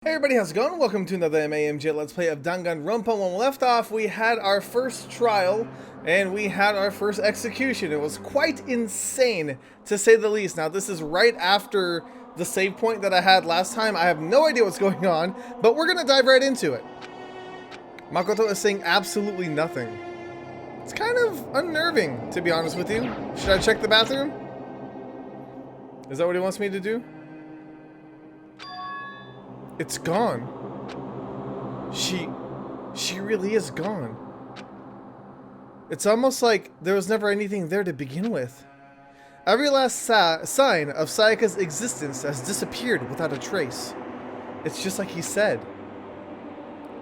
Hey everybody, how's it going? Welcome to another MAMJ Let's Play of Danganronpa. When we left off, we had our first trial, and we had our first execution. It was quite insane, to say the least. Now, this is right after the save point that I had last time. I have no idea what's going on, but we're gonna dive right into it. Makoto is saying absolutely nothing. It's kind of unnerving, to be honest with you. Should I check the bathroom? Is that what he wants me to do? It's gone. She really is gone. It's almost like there was never anything there to begin with. Every last sign of Sayaka's existence has disappeared without a trace. It's just like he said.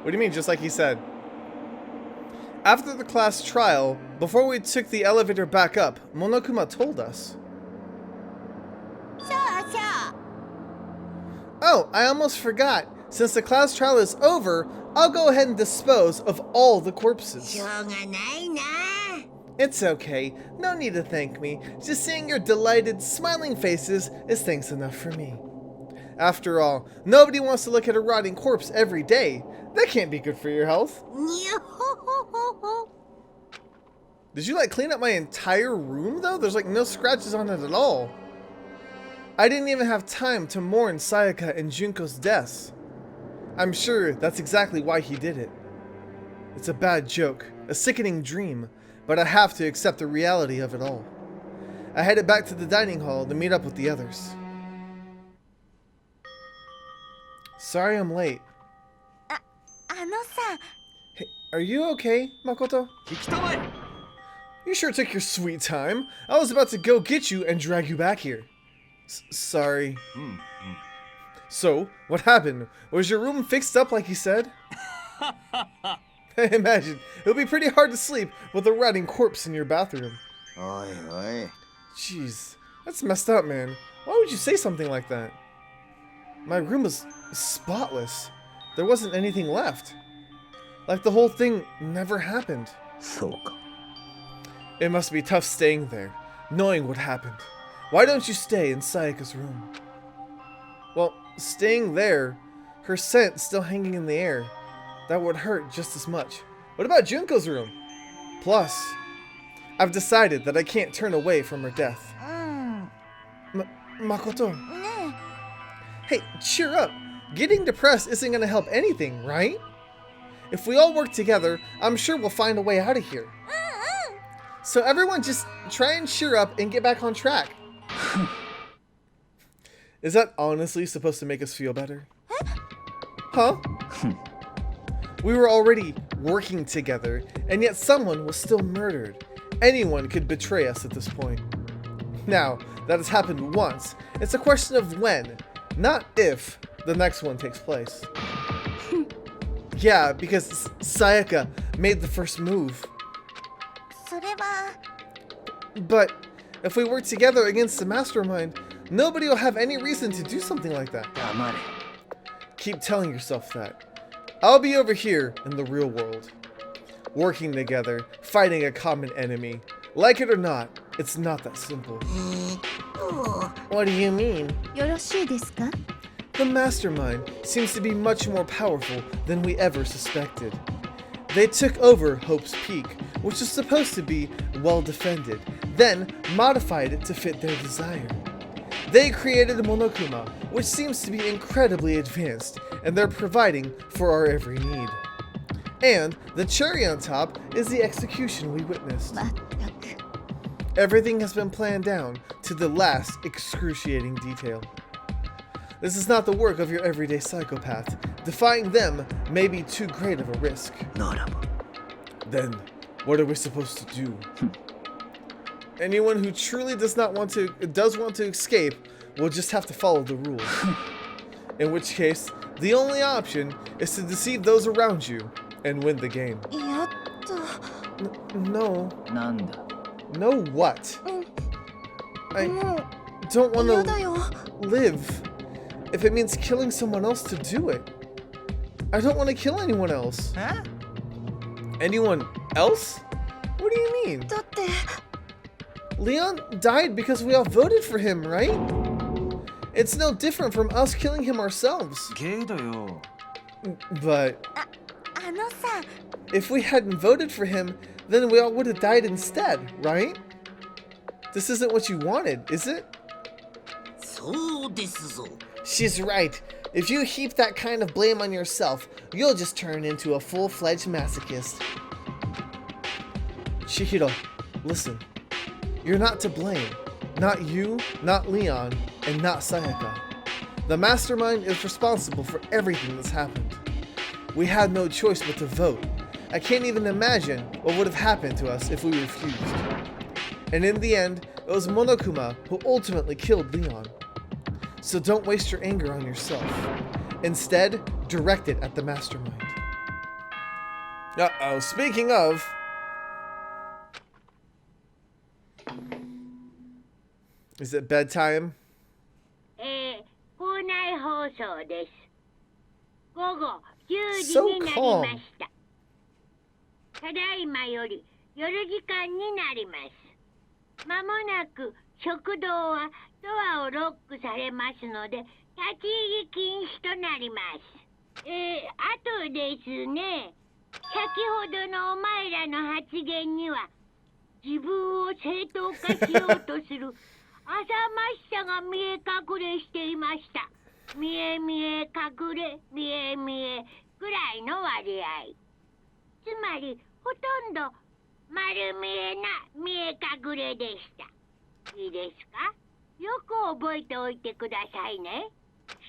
What do you mean, just like he said? After the class trial, before we took the elevator back up, Monokuma told us. Oh, I almost forgot. Since the class trial is over, I'll go ahead and dispose of all the corpses. It's okay. No need to thank me. Just seeing your delighted, smiling faces is thanks enough for me. After all, nobody wants to look at a rotting corpse every day. That can't be good for your health. Did you clean up my entire room though? There's no scratches on it at all. I didn't even have time to mourn Sayaka and Junko's deaths. I'm sure that's exactly why he did it. It's a bad joke, a sickening dream, but I have to accept the reality of it all. I headed back to the dining hall to meet up with the others. Sorry I'm late. Hey, are you okay, Makoto? You sure took your sweet time. I was about to go get you and drag you back here. Sorry. So, what happened? Was your room fixed up like you said? Imagine, it'll be pretty hard to sleep with a rotting corpse in your bathroom. Jeez, that's messed up, man. Why would you say something like that? My room was spotless. There wasn't anything left. Like the whole thing never happened. It must be tough staying there, knowing what happened. Why don't you stay in Sayaka's room? Well, staying there, her scent still hanging in the air, that would hurt just as much. What about Junko's room? Plus, I've decided that I can't turn away from her death. Makoto. Hey, cheer up. Getting depressed isn't going to help anything, right? If we all work together, I'm sure we'll find a way out of here. So everyone just try and cheer up and get back on track. Is that honestly supposed to make us feel better? Huh? We were already working together, and yet someone was still murdered. Anyone could betray us at this point. Now, that has happened once. It's a question of when, not if, the next one takes place. Yeah, because Sayaka made the first move. But if we work together against the mastermind, nobody will have any reason to do something like that. Keep telling yourself that. I'll be over here in the real world. Working together, fighting a common enemy. Like it or not, it's not that simple. What do you mean? The mastermind seems to be much more powerful than we ever suspected. They took over Hope's Peak, which is supposed to be well defended, then modified it to fit their desire. They created Monokuma, which seems to be incredibly advanced, and they're providing for our every need. And the cherry on top is the execution we witnessed. Everything has been planned down to the last excruciating detail. This is not the work of your everyday psychopath. Defying them may be too great of a risk. Then, what are we supposed to do? Anyone who truly does want to escape will just have to follow the rules. In which case, the only option is to deceive those around you and win the game. No. No what? I don't want to live. If it means killing someone else to do it. I don't want to kill anyone else. Huh? Anyone else? What do you mean? Leon died because we all voted for him, right? It's no different from us killing him ourselves. けどよ。 But あのさ、 if we hadn't voted for him, then we all would have died instead, right? This isn't what you wanted, is it? そうですぞ。 She's right. If you heap that kind of blame on yourself, you'll just turn into a full-fledged masochist. Chihiro, listen. You're not to blame. Not you, not Leon, and not Sayaka. The mastermind is responsible for everything that's happened. We had no choice but to vote. I can't even imagine what would have happened to us if we refused. And in the end, it was Monokuma who ultimately killed Leon. So don't waste your anger on yourself. Instead, direct it at the mastermind. Uh-oh, speaking of... Is it bedtime? 校内放送です。午後10時 So になり calm. ました。ただいまより夜時間になります。まもなく食堂はドアをロックされますので、立ち入り禁止となります。あとですね、先ほどのお前らの発言には、自分を正当化しようとする浅ましさが見え隠れしていました。見え見え隠れ、見え見えぐらいの割合。つまり、ほとんど丸見えな見え隠れでした。いいですか？よく覚えておいてくださいね。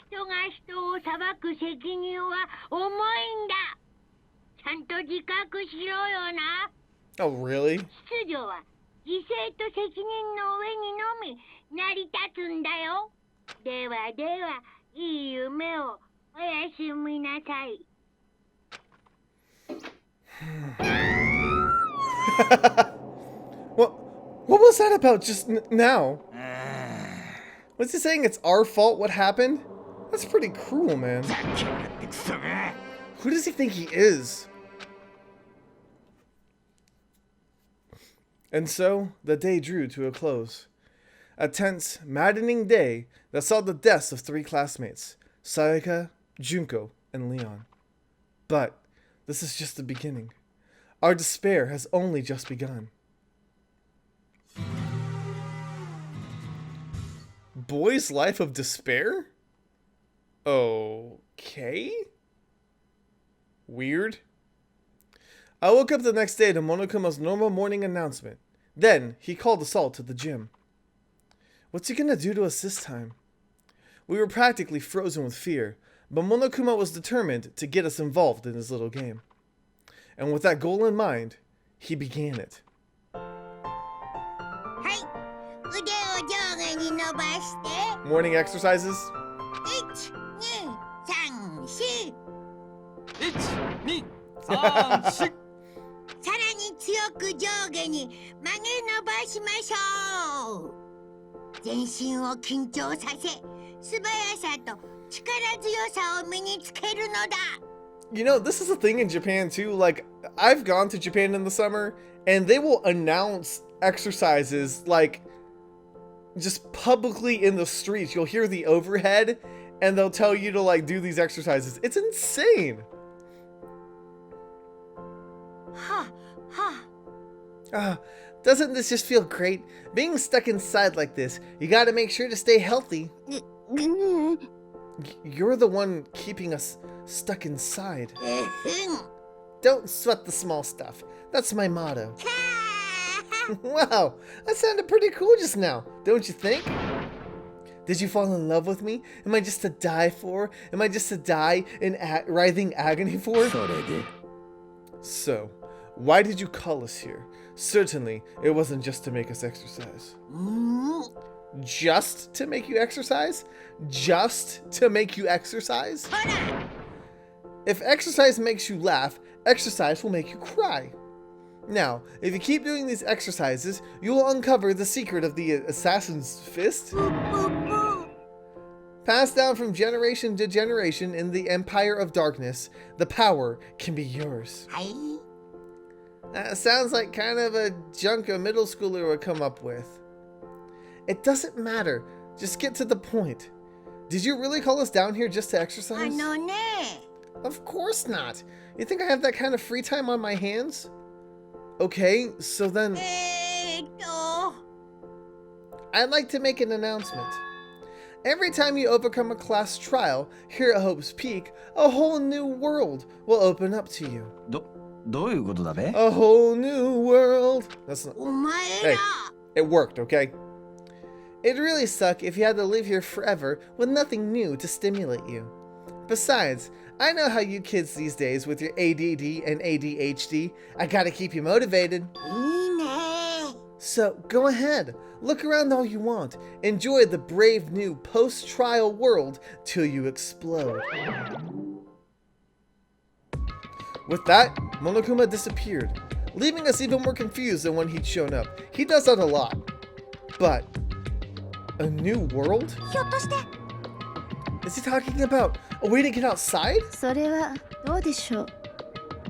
人が人を裁く責任は重いんだ。ちゃんと自覚しろよな。Oh, really? 秩序は犠牲と責任の上にのみ成り立つんだよ。ではでは、いい夢をおやすみなさい。What was that about just now? Was he saying it's our fault what happened? That's pretty cruel, man. Who does he think he is? And so, the day drew to a close. A tense, maddening day that saw the deaths of 3 classmates, Sayaka, Junko, and Leon. But this is just the beginning. Our despair has only just begun. Boy's Life of Despair? Okay. Weird. I woke up the next day to Monokuma's normal morning announcement. Then, he called us all to the gym. What's he gonna do to us this time? We were practically frozen with fear, but Monokuma was determined to get us involved in his little game. And with that goal in mind, he began it. はい。腕を上下に伸ばして。 Morning exercises? 1、2、3、4。 1、2、3、4。 さらに強く上下に曲げ伸ばしましょう。全身を緊張させ、素早さと力強さを身につけるのだ。 You know, this is a thing in Japan too. Like, I've gone to Japan in the summer, and they will announce exercises, like, just publicly in the streets. You'll hear the overhead, and they'll tell you to, like, do these exercises. It's insane. はあ。 Doesn't this just feel great? Being stuck inside like this, you gotta make sure to stay healthy. You're the one keeping us stuck inside. Don't sweat the small stuff. That's my motto. Wow, that sounded pretty cool just now, don't you think? Did you fall in love with me? Am I just to die for? Am I just to die in writhing agony for? So, why did you call us here? Certainly, it wasn't just to make us exercise. Just to make you exercise? Just to make you exercise? If exercise makes you laugh, exercise will make you cry. Now, if you keep doing these exercises, you will uncover the secret of the assassin's fist. Passed down from generation to generation in the Empire of Darkness, the power can be yours. Sounds like kind of a junk a middle schooler would come up with. It doesn't matter. Just get to the point. Did you really call us down here just to あ exercise? のね Of course not. You think I have that kind of free time on my hands? Okay, so then と I'd like to make an announcement. Every time you overcome a class trial here at Hope's Peak, a whole new world will open up to you. どういうことだべ A whole new world. That's not. お前 Hey, ら it worked, okay? It'd really suck if you had to live here forever with nothing new to stimulate you. Besides, I know how you kids these days with your ADD and ADHD. I gotta keep you motivated. いいね So go ahead, look around all you want. Enjoy the brave new post-trial world till you explode. With that, Monokuma disappeared, leaving us even more confused than when he'd shown up. He does that a lot. But a new world? ひょっとして Is he talking about a way to get outside? それはどうでしょう。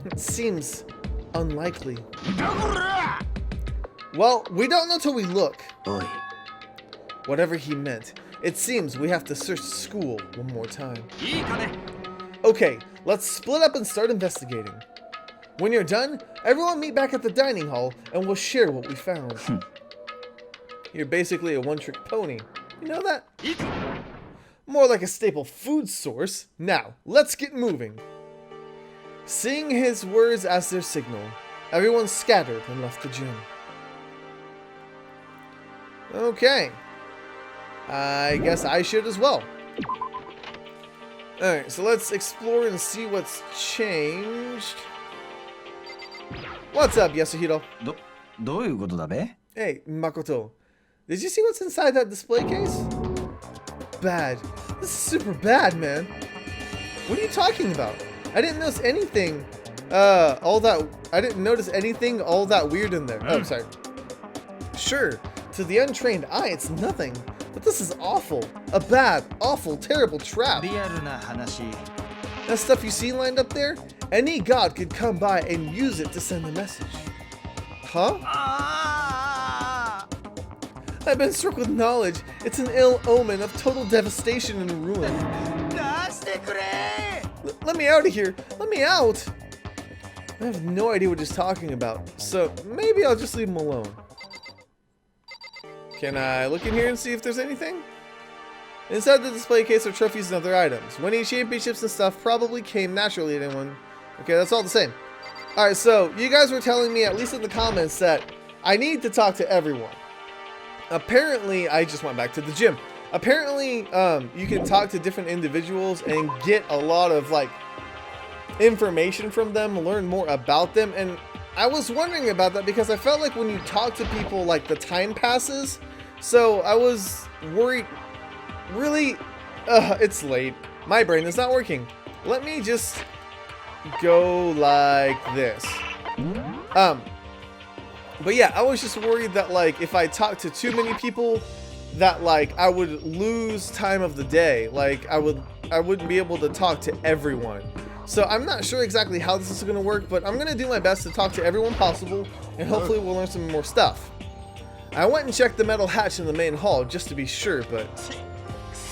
It seems unlikely. Well, we don't know till we look. おい Whatever he meant, it seems we have to search school one more time. いいかね Okay, let's split up and start investigating. When you're done, everyone meet back at the dining hall and we'll share what we found. You're basically a one-trick pony. You know that? いいか More like a staple food source. Now, let's get moving. Seeing his words as their signal, everyone scattered and left the gym. Okay. I guess I should as well. Alright, so let's explore and see what's changed. What's up, Yasuhiro? どういうことだべ Hey, Makoto. Did you see what's inside that display case? Bad. This is super bad, man. What are you talking about? I didn't notice anything, I didn't notice anything all that weird in there. Oh, sorry. Sure, to the untrained eye, it's nothing. But this is awful. A bad, awful, terrible trap. リアルな話 That stuff you see lined up there? Any god could come by and use it to send a message. Huh? あ I've been struck with knowledge. It's an ill omen of total devastation and ruin. あ出してくれ Let me out of here. Let me out. I have no idea what he's talking about, so maybe I'll just leave him alone. Can I look in here and see if there's anything? Inside the display case are trophies and other items. Winning championships and stuff probably came naturally to anyone. Okay, that's all the same. Alright, so you guys were telling me, at least in the comments, that I need to talk to everyone. Apparently, I just went back to the gym. Apparently, you can talk to different individuals and get a lot of, like, information from them, learn more about them, and I was wondering about that because I felt like when you talk to people, like, the time passes, so I was worried. Really, it's late. My brain is not working. Let me just go like this. But yeah, I was just worried that, like, if I talked to too many people, that, like, I would lose time of the day. Like, I wouldn't be able to talk to everyone. So I'm not sure exactly how this is going to work, but I'm going to do my best to talk to everyone possible, and hopefully we'll learn some more stuff. I went and checked the metal hatch in the main hall just to be sure, but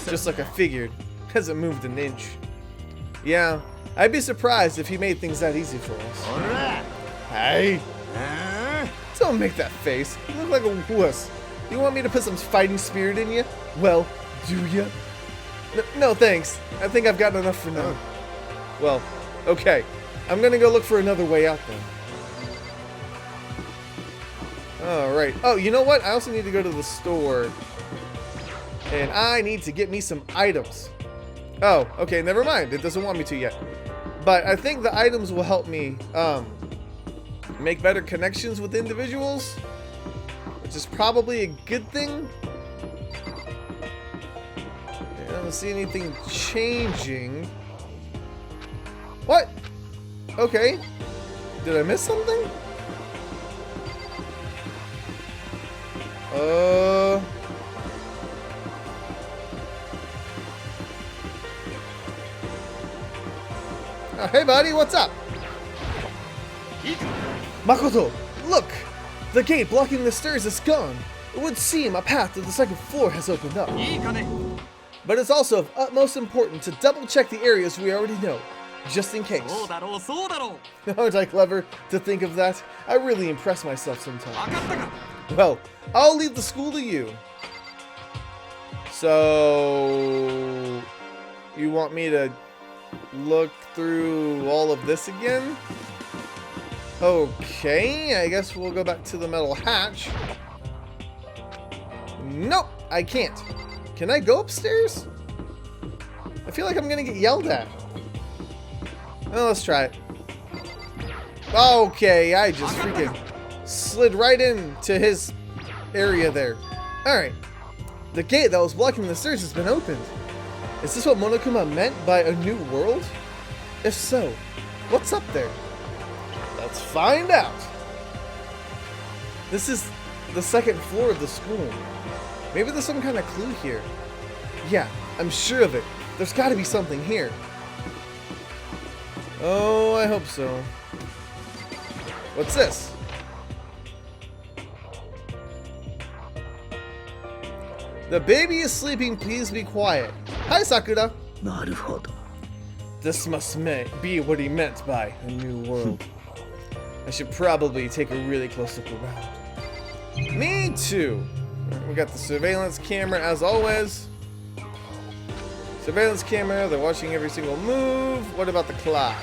just like I figured, hasn't moved an inch. Yeah, I'd be surprised if he made things that easy for us. ほら Hey, あ don't make that face. You look like a wuss. You want me to put some fighting spirit in you? Well, do ya? No, thanks. I think I've gotten enough for now. Well, okay. I'm gonna go look for another way out then. Alright. Oh, you know what? I also need to go to the store. And I need to get me some items. Oh, okay, never mind. It doesn't want me to yet. But I think the items will help me make better connections with individuals, which is probably a good thing. I don't see anything changing. What? Okay. Did I miss something? Hey buddy, what's up? Makoto, look! The gate blocking the stairs is gone. It would seem a path to the second floor has opened up. いいかね But it's also of utmost importance to double check the areas we already know, just in case. そうだろうそうだろう Aren't I clever to think of that? I really impress myself sometimes. 分かったか Well, I'll leave the school to you. So, you want me to look through all of this again? Okay, I guess we'll go back to the metal hatch. Nope, I can't. Can I go upstairs? I feel like I'm gonna get yelled at. Well, let's try it. Okay, I just freaking slid right into his area there. Alright. The gate that was blocking the stairs has been opened. Is this what Monokuma meant by a new world? If so, what's up there? Let's find out. This is the second floor of the school. Maybe there's some kind of clue here. Yeah, I'm sure of it. There's got to be something here. Oh, I hope so. What's this? The baby is sleeping, please be quiet. Hi, Sakura. なるほど This must be what he meant by a new world. I should probably take a really close look around. Me too. Alright, we got the surveillance camera as always. Surveillance camera, they're watching every single move. What about the clock?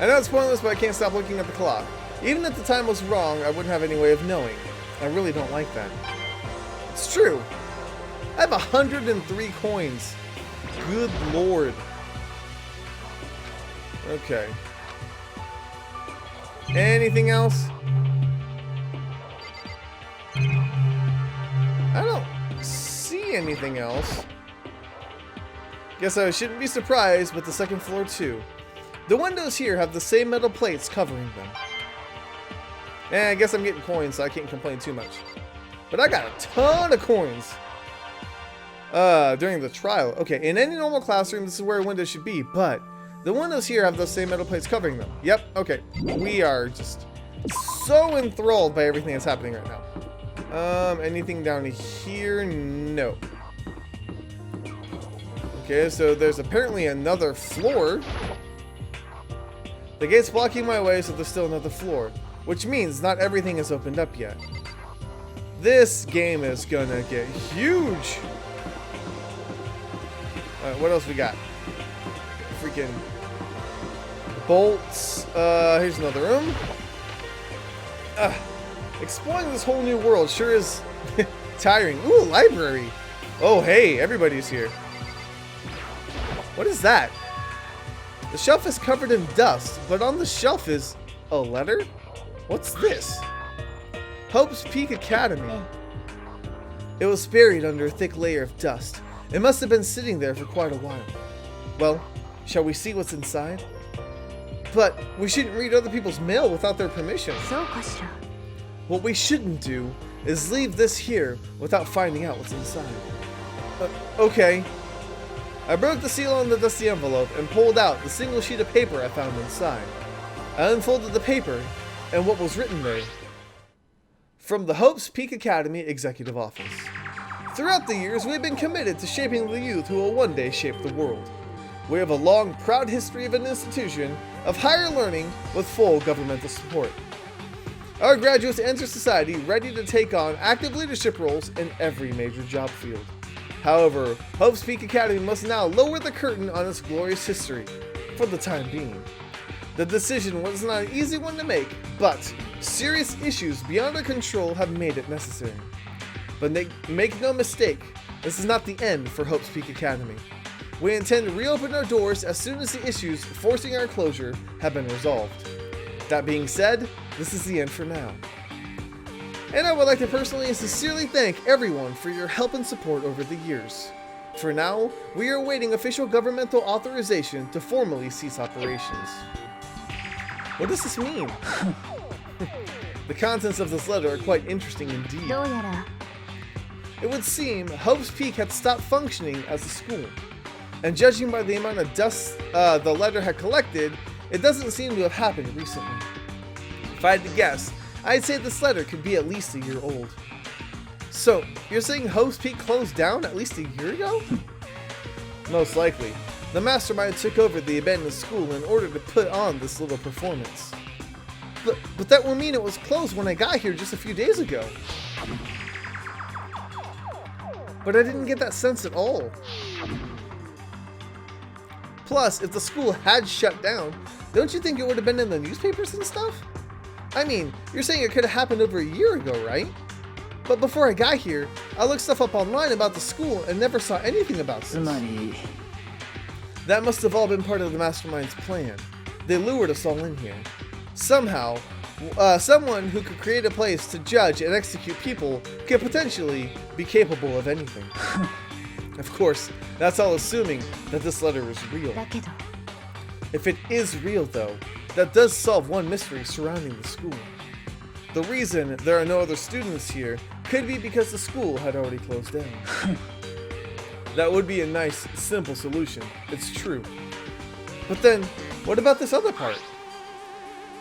I know it's pointless, but I can't stop looking at the clock. Even if the time was wrong, I wouldn't have any way of knowing. I really don't like that. It's true. I have 103 coins. Good lord. Okay. Anything else? I don't see anything else. Guess I shouldn't be surprised with the second floor too. The windows here have the same metal plates covering them. I guess I'm getting coins, so I can't complain too much. But I got a ton of coins. During the trial. Okay, in any normal classroom, this is where a window should be, but the windows here have those same metal plates covering them. Yep, okay. We are just so enthralled by everything that's happening right now. Anything down here? No. Okay, so there's apparently another floor. The gate's blocking my way, so there's still another floor, which means not everything is opened up yet. This game is gonna get huge. Alright, what else we got? Freaking bolts. Here's another room. Exploring this whole new world sure is tiring. Ooh, a library. Oh, hey, everybody's here. What is that? The shelf is covered in dust, but on the shelf is a letter? What's this? Hope's Peak Academy. It was buried under a thick layer of dust. It must have been sitting there for quite a while. Well, shall we see what's inside? But we shouldn't read other people's mail without their permission. そうかしら What we shouldn't do is leave this here without finding out what's inside. Okay. I broke the seal on the dusty envelope and pulled out the single sheet of paper I found inside. I unfolded the paper, and what was written there? From the Hope's Peak Academy Executive Office. Throughout the years, we've been committed to shaping the youth who will one day shape the world. We have a long, proud history of an institution of higher learning with full governmental support. Our graduates enter society ready to take on active leadership roles in every major job field. However, Hope's Peak Academy must now lower the curtain on its glorious history, for the time being. The decision was not an easy one to make, but serious issues beyond our control have made it necessary. But make no mistake, this is not the end for Hope's Peak Academy. We intend to reopen our doors as soon as the issues forcing our closure have been resolved. That being said, this is the end for now. And I would like to personally and sincerely thank everyone for your help and support over the years. For now, we are awaiting official governmental authorization to formally cease operations. What does this mean? The contents of this letter are quite interesting indeed. どうやら It would seem Hope's Peak had stopped functioning as a school. And judging by the amount of dust the letter had collected, it doesn't seem to have happened recently. If I had to guess, I'd say this letter could be at least a year old. So, you're saying Hope's Peak closed down at least a year ago? Most likely. The mastermind took over the abandoned school in order to put on this little performance. But that would mean it was closed when I got here just a few days ago. But I didn't get that sense at all. Plus, if the school had shut down, don't you think it would have been in the newspapers and stuff? I mean, you're saying it could have happened over a year ago, right? But before I got here, I looked stuff up online about the school and never saw anything about this. That must have all been part of the mastermind's plan. They lured us all in here. Somehow, someone who could create a place to judge and execute people could potentially be capable of anything. Of course, that's all assuming that this letter is real. If it is real though, that does solve one mystery surrounding the school. The reason there are no other students here could be because the school had already closed down. That would be a nice, simple solution, it's true. But then, what about this other part?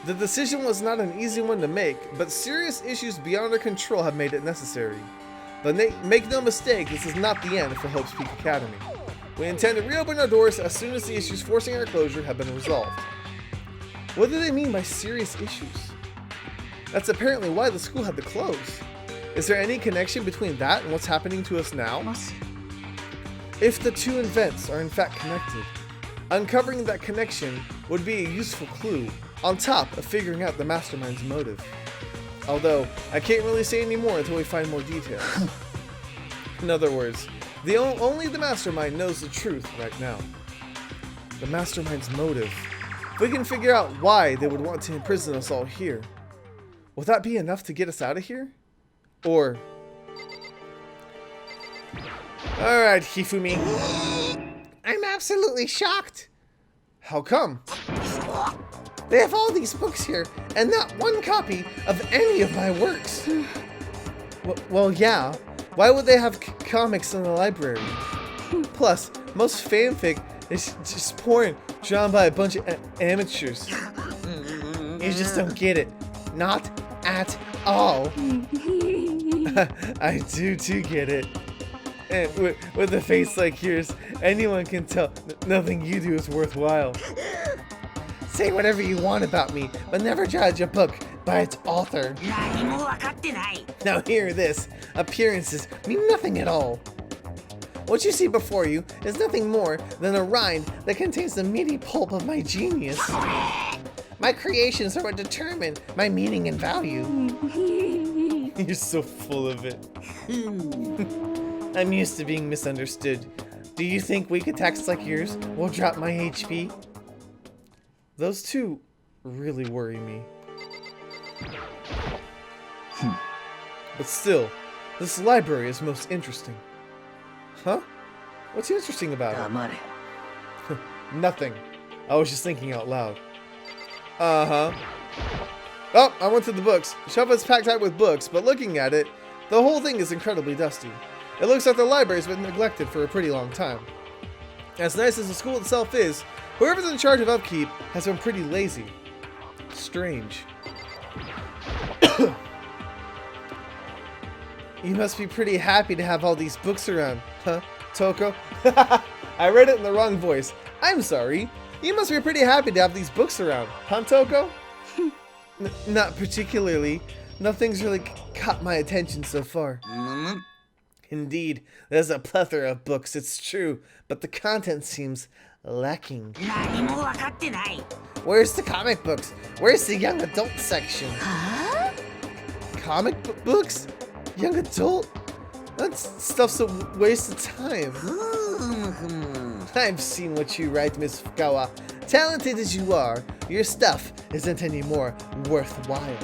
The decision was not an easy one to make, but serious issues beyond our control have made it necessary. But make no mistake, this is not the end for Hope's Peak Academy. We intend to reopen our doors as soon as the issues forcing our closure have been resolved. What do they mean by serious issues? That's apparently why the school had to close. Is there any connection between that and what's happening to us now? If the two events are in fact connected, uncovering that connection would be a useful clue on top of figuring out the mastermind's motive. Although, I can't really say any more until we find more details. In other words, only the mastermind knows the truth right now. The mastermind's motive. If we can figure out why they would want to imprison us all here, will that be enough to get us out of here? Or... Alright, Hifumi. I'm absolutely shocked. How come? They have all these books here, and not one copy of any of my works. Well, yeah. Why would they have comics in the library? Plus, most fanfic is just porn drawn by a bunch of amateurs. You just don't get it. Not at all. I do get it. And with a face like yours, anyone can tell nothing you do is worthwhile. Say whatever you want about me, but never judge a book by its author. Now hear this. Appearances mean nothing at all. What you see before you is nothing more than a rind that contains the meaty pulp of my genius. My creations are what determine my meaning and value. You're so full of it. I'm used to being misunderstood. Do you think weak attacks like yours will drop my HP? Those two really worry me. But still, this library is most interesting. Huh? What's interesting about it? Nothing. I was just thinking out loud. Uh-huh. Oh, I went to the books. Shelf is packed out with books, but looking at it, the whole thing is incredibly dusty. It looks like the library's been neglected for a pretty long time. As nice as the school itself is, whoever's in charge of upkeep has been pretty lazy. Strange. You must be pretty happy to have all these books around, huh, Toko? I read it in the wrong voice. I'm sorry. You must be pretty happy to have these books around, huh, Toko? Not particularly. Nothing's really caught my attention so far. Indeed, there's a plethora of books, it's true, but the content seems lacking. Where's the comic books? Where's the young adult section? Huh? Comic books? Young adult? That stuff's a waste of time. I've seen what you write, Miss Fukawa. Talented as you are, your stuff isn't any more worthwhile.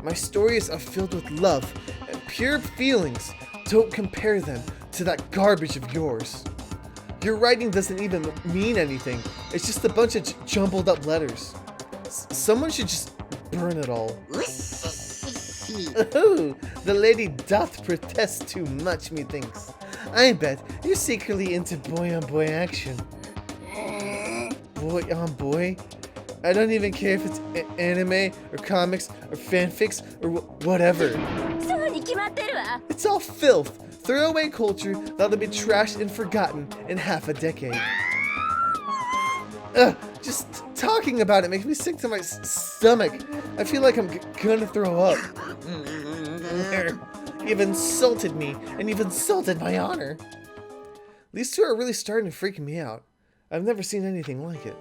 My stories are filled with love and pure feelings. Don't compare them to that garbage of yours. Your writing doesn't even mean anything. It's just a bunch of jumbled up letters. Someone should just burn it all. Oh, the lady doth protest too much, methinks. I bet you're secretly into boy-on-boy action. Boy-on-boy? I don't even care if it's anime, or comics, or fanfics, or whatever. It's all filth, throwaway culture that'll be trashed and forgotten in half a decade. Ugh, just talking about it makes me sick to my stomach. I feel like I'm gonna throw up. You've insulted me, and you've insulted my honor. These two are really starting to freak me out. I've never seen anything like it.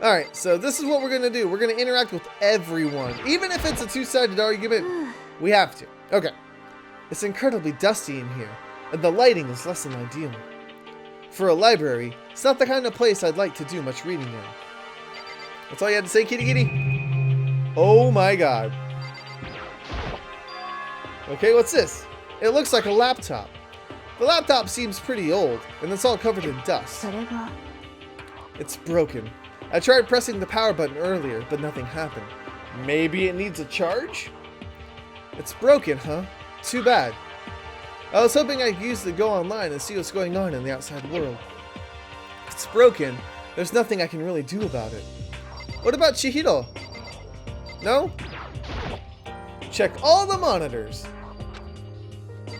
Alright, so this is what we're gonna do. We're gonna interact with everyone. Even if it's a two-sided argument, we have to. Okay. It's incredibly dusty in here, and the lighting is less than ideal. For a library, it's not the kind of place I'd like to do much reading in. That's all you had to say, kitty kitty? Oh my god. Okay, what's this? It looks like a laptop. The laptop seems pretty old, and it's all covered in dust. それが It's broken. I tried pressing the power button earlier, but nothing happened. Maybe it needs a charge? It's broken, huh? Too bad. I was hoping I could use it to go online and see what's going on in the outside world. If it's broken, there's nothing I can really do about it. What about Chihiro? No? Check all the monitors.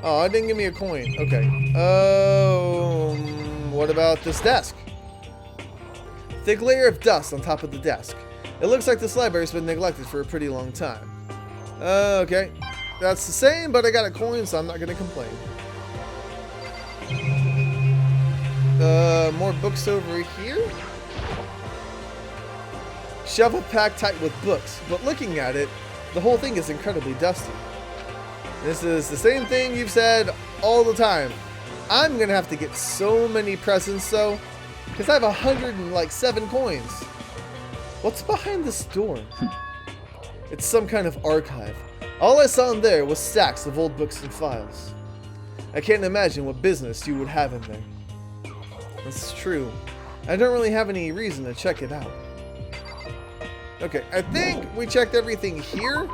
Oh, it didn't give me a coin. Okay. What about this desk? Thick layer of dust on top of the desk. It looks like this library's been neglected for a pretty long time. Okay. That's the same, but I got a coin, so I'm not gonna complain. More books over here? Shovel packed tight with books, but looking at it, the whole thing is incredibly dusty. This is the same thing you've said all the time. I'm gonna have to get so many presents though, because I have 107 coins. What's behind this door? It's some kind of archive. All I saw in there was stacks of old books and files. I can't imagine what business you would have in there. That's true. I don't really have any reason to check it out. Okay, I think we checked everything here.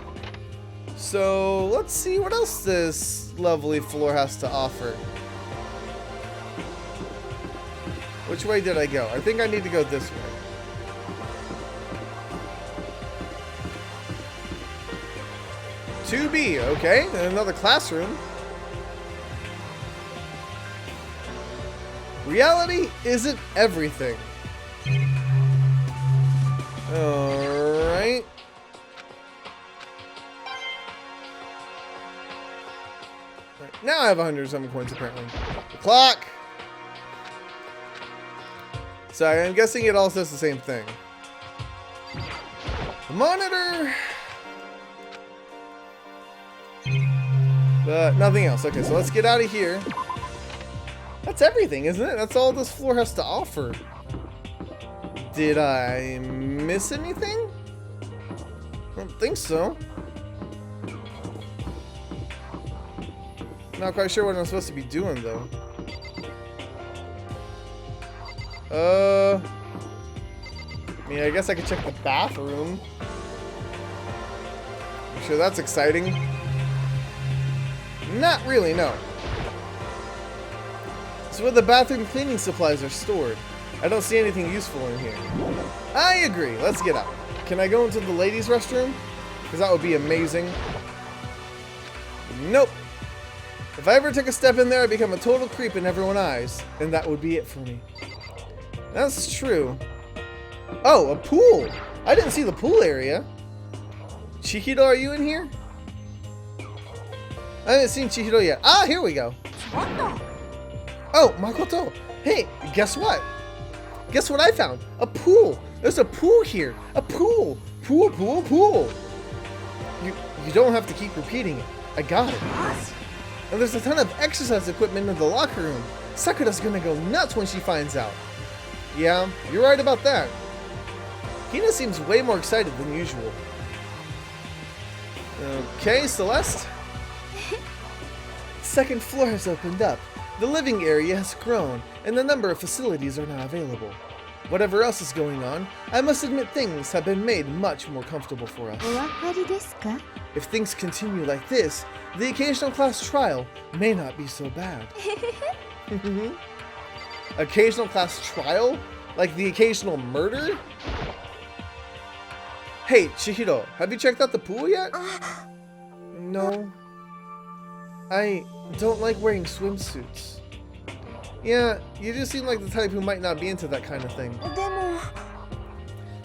So let's see what else this lovely floor has to offer. Which way did I go? I think I need to go this way. To B, okay, and another classroom. Reality isn't everything. Alright. Now I have 107 coins apparently. The clock! So I'm guessing it all says the same thing. The monitor! But nothing else. Okay, so let's get out of here. That's everything, isn't it? That's all this floor has to offer. Did I miss anything? I don't think so. Not quite sure what I'm supposed to be doing though. I mean, I guess I could check the bathroom. I'm sure that's exciting. Not really, no. It's where the bathroom cleaning supplies are stored. I don't see anything useful in here. I agree. Let's get out. Can I go into the ladies' restroom? Because that would be amazing. Nope. If I ever took a step in there, I'd become a total creep in everyone's eyes. And that would be it for me. That's true. Oh, a pool. I didn't see the pool area. Chihiro, are you in here? I haven't seen Chihiro yet. Ah, here we go. Oh, Makoto. Hey, guess what? Guess what I found? A pool. There's a pool here. A pool. Pool, pool, pool. You don't have to keep repeating it. I got it. And there's a ton of exercise equipment in the locker room. Sakura's gonna go nuts when she finds out. Yeah, you're right about that. Hina seems way more excited than usual. Okay, Celeste. Second floor has opened up. The living area has grown, and the number of facilities are now available. Whatever else is going on, I must admit things have been made much more comfortable for us. お分かりですか? If things continue like this, the occasional class trial may not be so bad. Occasional class trial? Like the occasional murder? Hey, Chihiro, have you checked out the pool yet? No. I don't like wearing swimsuits. Yeah, you do seem like the type who might not be into that kind of thing. でも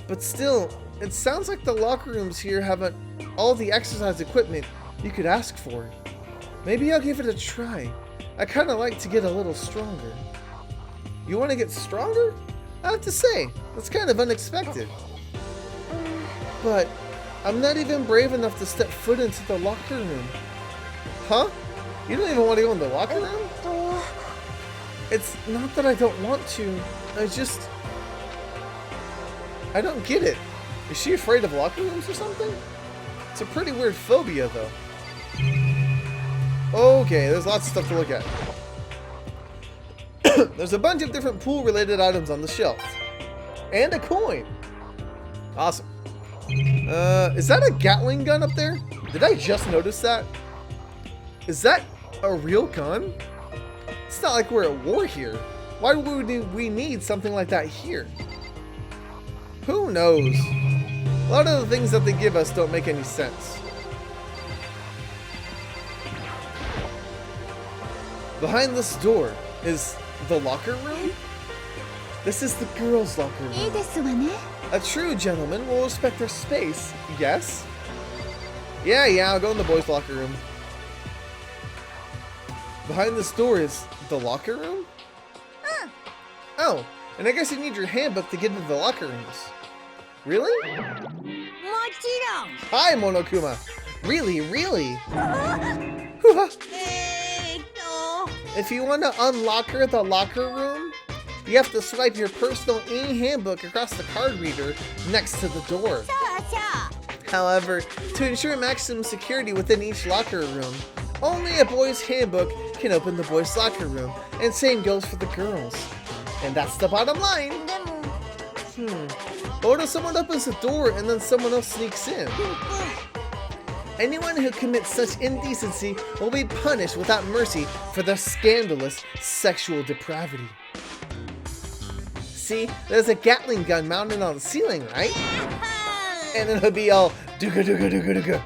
But still, it sounds like the locker rooms here have all the exercise equipment you could ask for. Maybe I'll give it a try. I kind of like to get a little stronger. You want to get stronger? I have to say, that's kind of unexpected. But I'm not even brave enough to step foot into the locker room. Huh? You don't even want to go in the locker room? It's not that I don't want to. I don't get it. Is she afraid of locker rooms or something? It's a pretty weird phobia, though. Okay, there's lots of stuff to look at. There's a bunch of different pool-related items on the shelf. And a coin. Awesome. Is that a Gatling gun up there? Did I just notice that? Is that a real gun? It's not like we're at war here. Why would we need something like that here? Who knows? A lot of the things that they give us don't make any sense. Behind this door is the locker room? This is the girls' locker いい room. ですわね A true gentleman will respect their space, yes? Yeah, I'll go in the boys' locker room. Behind this door is the locker room? Oh, and I guess you need your handbook to get into the locker rooms. Really? もちろん Hi, Monokuma. Really? If you want to unlocker the locker room, you have to swipe your personal e-handbook across the card reader next to the door. そうそう However, to ensure maximum security within each locker room, only a boy's handbook can open the boys' locker room, and same goes for the girls. And that's the bottom line. でも But what if someone opens the door and then someone else sneaks in? Anyone who commits such indecency will be punished without mercy for their scandalous sexual depravity. See, there's a Gatling gun mounted on the ceiling, right? And it'll be all dooga dooga dooga dooga.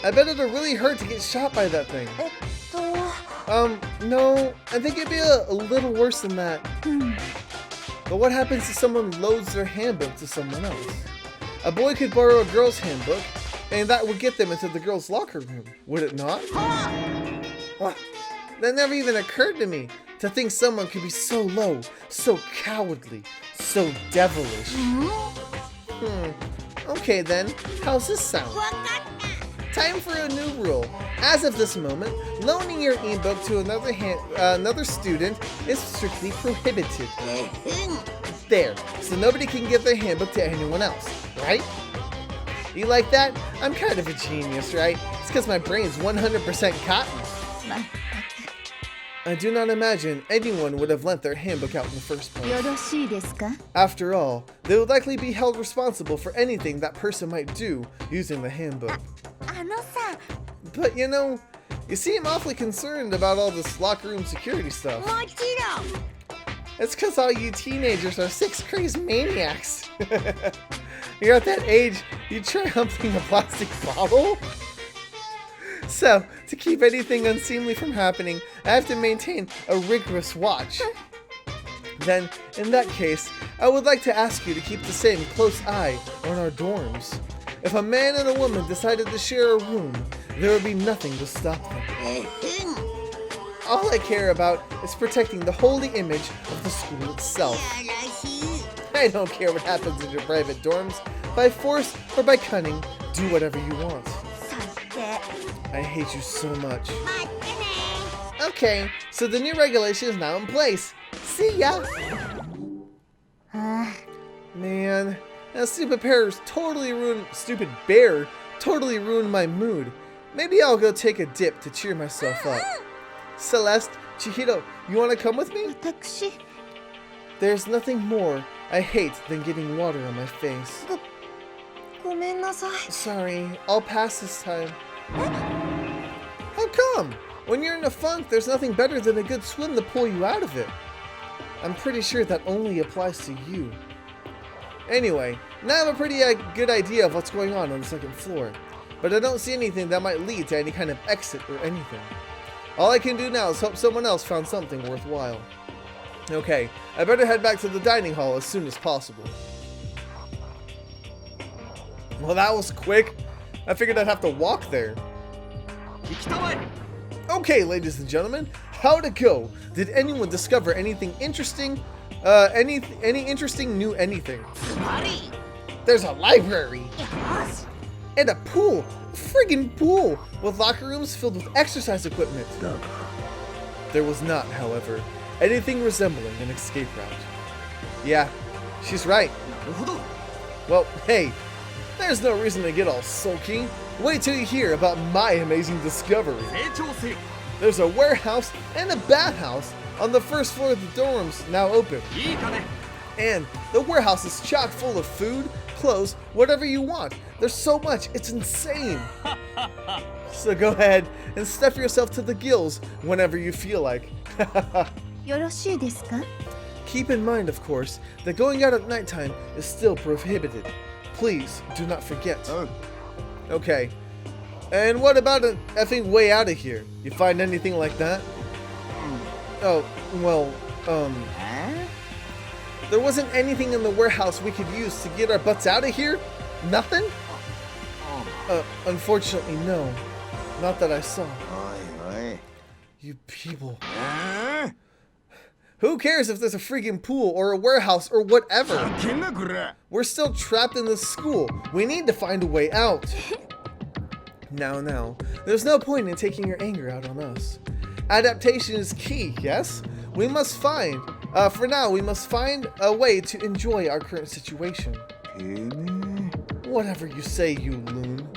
I bet it'll really hurt to get shot by that thing. えっと No, I think it'd be a little worse than that. But what happens if someone loads their handbook to someone else? A boy could borrow a girl's handbook, and that would get them into the girl's locker room, would it not? What? That never even occurred to me, to think someone could be so low, so cowardly, so devilish. Okay then, how's this sound? わかった Time for a new rule. As of this moment, loaning your e-book to another student is strictly prohibited. There, so nobody can give their handbook to anyone else, right? You like that? I'm kind of a genius, right? It's because my brain's 100% cotton. ま I do not imagine anyone would have lent their handbook out in the first よ place. ろしいですか After all, they would likely be held responsible for anything that person might do using the handbook. あのさ But you know, you seem awfully concerned about all this locker room security stuff. もちろん It's because all you teenagers are sex crazed maniacs. You're at that age, you try humping a plastic bottle? So, to keep anything unseemly from happening, I have to maintain a rigorous watch. Then, in that case, I would like to ask you to keep the same close eye on our dorms. If a man and a woman decided to share a room, there would be nothing to stop them. All I care about is protecting the holy image of the school itself. やらしい I don't care what happens in your private dorms. By force or by cunning, do whatever you want. さて I hate you so much. 待ってね Okay, so the new regulation is now in place. See ya! Man, that stupid bear totally ruined my mood. Maybe I'll go take a dip to cheer myself up. Celeste, Chihiro, you want to come with me? 私 There's nothing more I hate than getting water on my face. ごめんなさい Sorry, I'll pass this time. How come? When you're in a funk, there's nothing better than a good swim to pull you out of it. I'm pretty sure that only applies to you. Anyway, now I have a pretty good idea of what's going on the second floor. but I don't see anything that might lead to any kind of exit or anything. All I can do now is hope someone else found something worthwhile. Okay, I better head back to the dining hall as soon as possible. Well, that was quick. I figured I'd have to walk there. Okay, ladies and gentlemen, how'd it go? Did anyone discover anything interesting? Any interesting new anything? There's a library! And a pool! A friggin' pool! With locker rooms filled with exercise equipment. There was not, however, anything resembling an escape route. Yeah, she's right. Well, hey, there's no reason to get all sulky. Wait till you hear about my amazing discovery. There's a warehouse and a bathhouse on the first floor of the dorms, now open. And the warehouse is chock full of food, clothes, whatever you want. There's so much, it's insane. So go ahead and stuff yourself to the gills whenever you feel like. よろしいですか? Keep in mind, of course, that going out at nighttime is still prohibited. Please do not forget. Okay. And what about an effing way out of here? You find anything like that? Oh, well, there wasn't anything in the warehouse we could use to get our butts out of here? Nothing? Unfortunately, no. Not that I saw. You people. Who cares if there's a freaking pool or a warehouse or whatever? We're still trapped in this school. We need to find a way out. Now, there's no point in taking your anger out on us. Adaptation is key, yes? We must find, for now, we must find a way to enjoy our current situation. Whatever you say, you loon.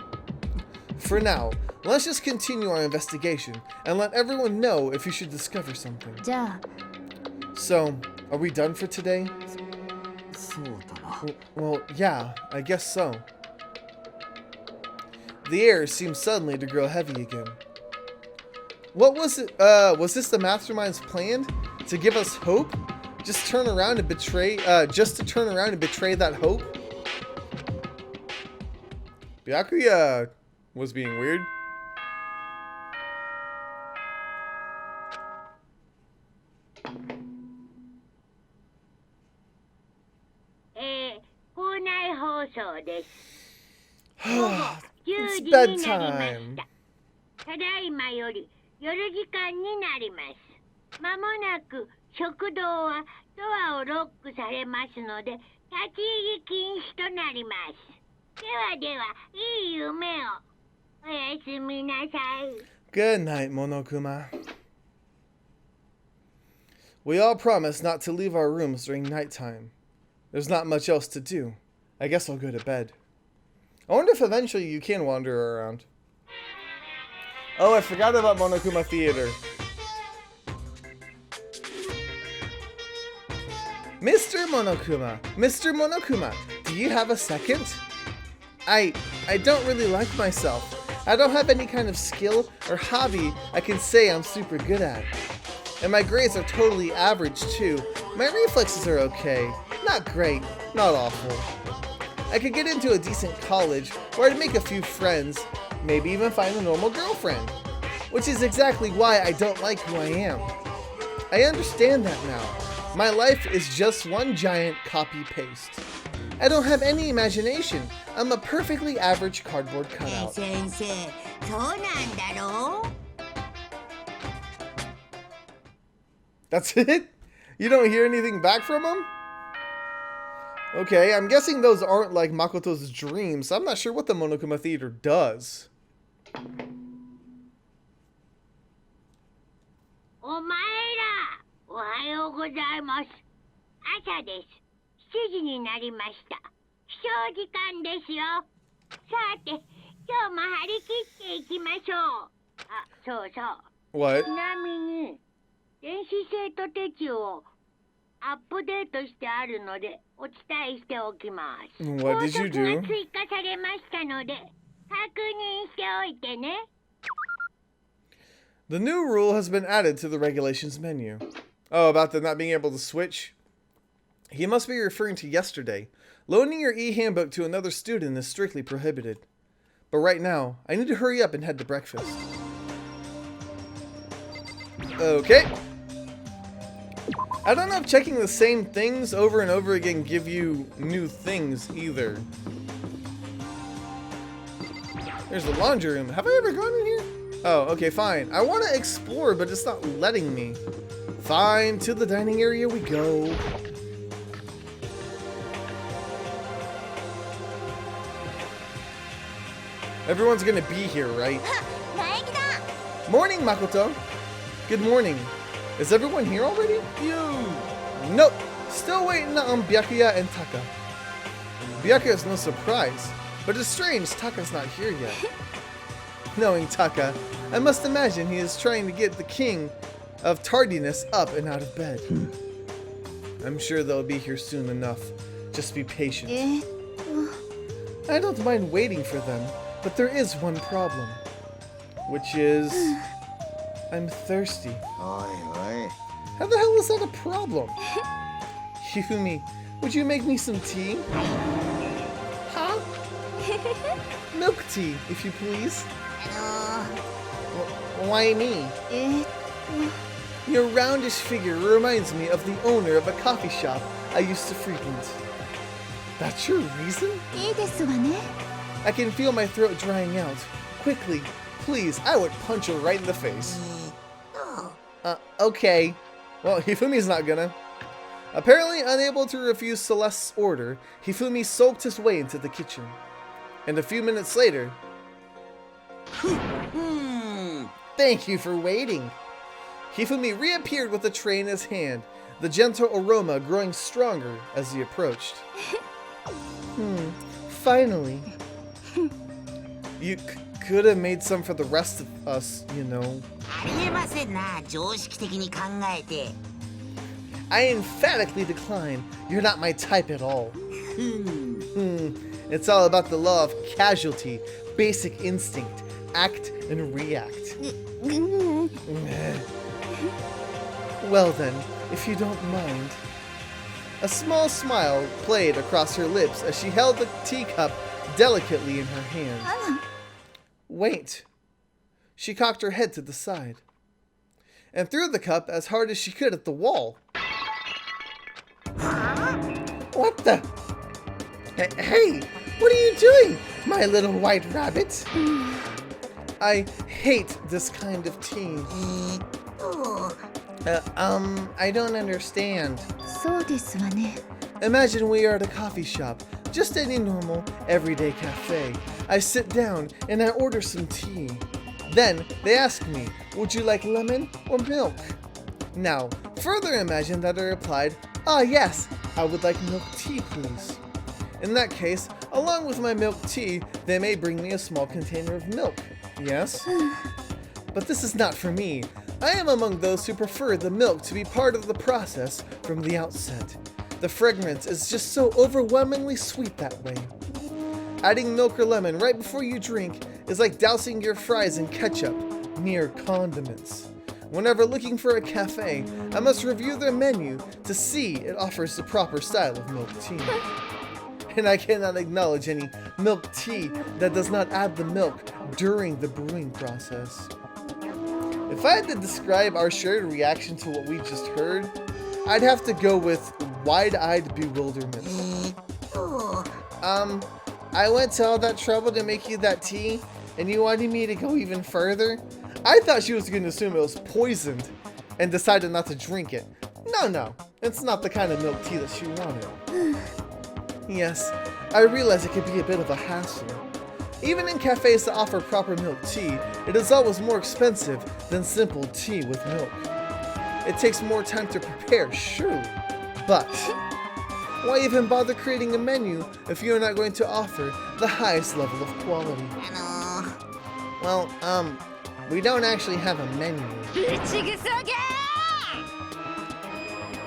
For now, let's just continue our investigation and let everyone know if you should discover something. じゃあ So, are we done for today? Well, yeah, I guess so. The air seems suddenly to grow heavy again. What was it? Was this the mastermind's plan? To give us hope? Just to turn around and betray that hope? Byakuya was being weird. It's bedtime. ただいまより夜時間になります。まもなく食堂はドアをロックされますので立ち入り禁止となります。ではでは、いい夢を。おやすみなさい。Good night, Monokuma. We all promised not to leave our rooms during nighttime. There's not much else to do. I guess I'll go to bed. I wonder if eventually you can wander around. Oh, I forgot about Monokuma Theater. Mr. Monokuma, do you have a second? I don't really like myself. I don't have any kind of skill or hobby I can say I'm super good at. And my grades are totally average too. My reflexes are okay. Not great, not awful. I could get into a decent college, or I'd make a few friends, maybe even find a normal girlfriend. Which is exactly why I don't like who I am. I understand that now. My life is just one giant copy-paste. I don't have any imagination. I'm a perfectly average cardboard cutout. 先生、そうなんだろう? That's it? You don't hear anything back from him? Okay, I'm guessing those aren't like Makoto's dreams. I'm not sure what the Monokuma Theater does. お前ら、おはようございます。朝です。7時になりました。起床時間ですよ。さて、今日も張り切っていきましょう。あ、そうそう。 What? ちなみに、電子生徒手帳をアップデートしてあるのでお伝えしておきます。 What did you 法則が do? 追加されましたので、確認しておいてね。 The new rule has been added to the regulations menu. Oh, about the not being able to switch? He must be referring to yesterday. Loaning your e-handbook to another student is strictly prohibited. But But right now, I need to hurry up and head to breakfast. Okay. I don't know if checking the same things over and over again give you new things either. There's the laundry room. Have I ever gone in here? Oh, okay, fine. I want to explore, but it's not letting me. Fine, to the dining area we go. Everyone's gonna be here, right? Morning, Makoto. Good morning. Is everyone here already? Nope. Still waiting on Byakuya and Taka. Byakuya is no surprise, but it's strange Taka's not here yet. Knowing Taka, I must imagine he is trying to get the king of tardiness up and out of bed. I'm sure they'll be here soon enough. Just be patient. I don't mind waiting for them, but there is one problem. Which is... I'm thirsty. How the hell is that a problem? Hifumi, would you make me some tea? Huh? Milk tea, if you please. Why me? Your roundish figure reminds me of the owner of a coffee shop I used to frequent. That's your reason? I can feel my throat drying out. Quickly, please, I would punch her right in the face. Okay. Well, Hifumi's not gonna. Apparently unable to refuse Celeste's order, Hifumi sulked his way into the kitchen. And a few minutes later... Thank you for waiting. Hifumi reappeared with a tray in his hand, the gentle aroma growing stronger as he approached. Finally. You could have made some for the rest of us, you know. I emphatically decline. You're not my type at all. It's all about the law of casualty, basic instinct, act and react. Well then, if you don't mind. A small smile played across her lips as she held the teacup delicately in her hand. Wait. She cocked her head to the side and threw the cup as hard as she could at the wall. What the? Hey, what are you doing, my little white rabbit? I hate this kind of tea. I don't understand. Imagine we are at a coffee shop, just any normal, everyday cafe. I sit down and I order some tea. Then they ask me, would you like lemon or milk? Now, further imagine that I replied, yes, I would like milk tea, please. In that case, along with my milk tea, they may bring me a small container of milk. Yes? But this is not for me. I am among those who prefer the milk to be part of the process from the outset. The fragrance is just so overwhelmingly sweet that way. Adding milk or lemon right before you drink is like dousing your fries in ketchup, mere condiments. Whenever looking for a cafe, I must review their menu to see it offers the proper style of milk tea. And I cannot acknowledge any milk tea that does not add the milk during the brewing process. If I had to describe our shared reaction to what we just heard, I'd have to go with wide-eyed bewilderment. I went to all that trouble to make you that tea, and you wanted me to go even further? I thought she was going to assume it was poisoned and decided not to drink it. No, it's not the kind of milk tea that she wanted. Yes, I realize it could be a bit of a hassle. Even in cafes that offer proper milk tea, it is always more expensive than simple tea with milk. It takes more time to prepare, surely, but why even bother creating a menu if you're not going to offer the highest level of quality? Well, we don't actually have a menu.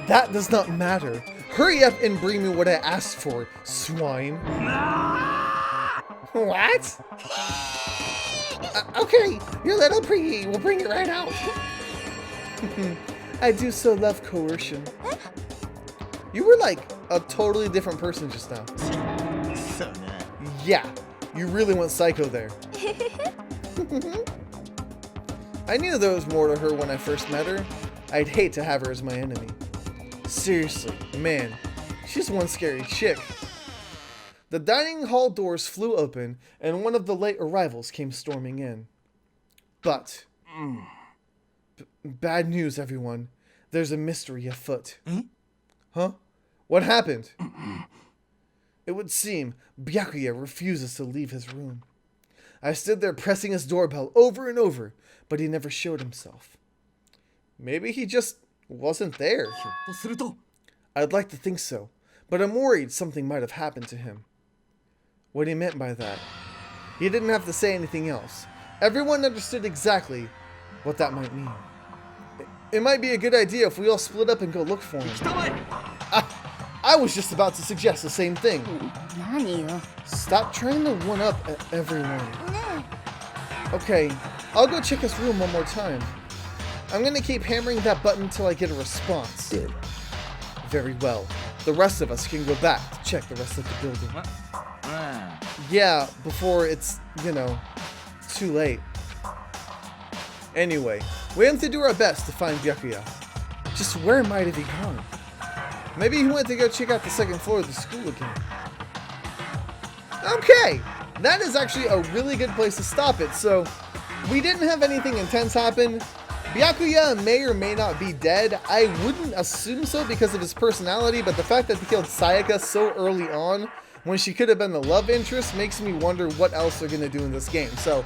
That does not matter. Hurry up and bring me what I asked for, swine. What? Okay, your little preheat will bring it right out. I do so love coercion. You were like a totally different person just now. Yeah, You really went psycho there. I knew there was more to her when I first met her. I'd hate to have her as my enemy. Seriously, man, she's one scary chick. The dining hall doors flew open, and one of the late arrivals came storming in. But, bad news, everyone. There's a mystery afoot. Huh? What happened? It would seem Byakuya refuses to leave his room. I stood there pressing his doorbell over and over, but he never showed himself. Maybe he just wasn't there. ひょっとすると I'd like to think so, but I'm worried something might have happened to him. What he meant by that. He didn't have to say anything else. Everyone understood exactly what that might mean. It might be a good idea if we all split up and go look for him. たまえ I was just about to suggest the same thing. 何よ。 Stop trying to one-up everyone. Okay, I'll go check his room one more time. I'm gonna keep hammering that button until I get a response. Very well. The rest of us can go back to check the rest of the building. うん Yeah, before it's, you know, too late. Anyway, we have to do our best to find Byakuya. Just where might have he gone? Maybe he went to go check out the second floor of the school again. Okay, that is actually a really good place to stop it. So, we didn't have anything intense happen. Byakuya may or may not be dead. I wouldn't assume so because of his personality, but the fact that he killed Sayaka so early on, when she could have been the love interest, makes me wonder what else they're going to do in this game. So,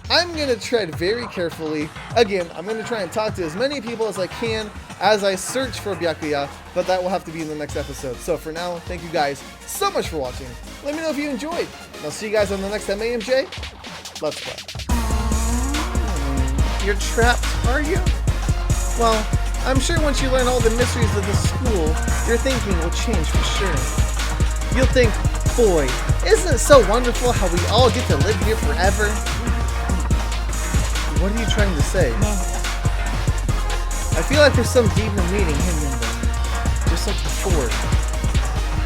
I'm going to tread very carefully. Again, I'm going to try and talk to as many people as I can as I search for Byakuya, but that will have to be in the next episode. So for now, thank you guys so much for watching. Let me know if you enjoyed. And I'll see you guys on the next MAMJ. Let's play. You're trapped, are you? Well, I'm sure once you learn all the mysteries of the school, your thinking will change for sure. You'll think, boy, isn't it so wonderful how we all get to live here forever? What are you trying to say? I feel like there's some deeper meaning hidden in there. Just like before.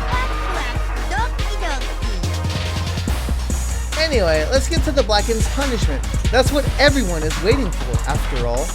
ワクワクドキドキ Anyway, let's get to the Blackened's punishment. That's what everyone is waiting for, after all.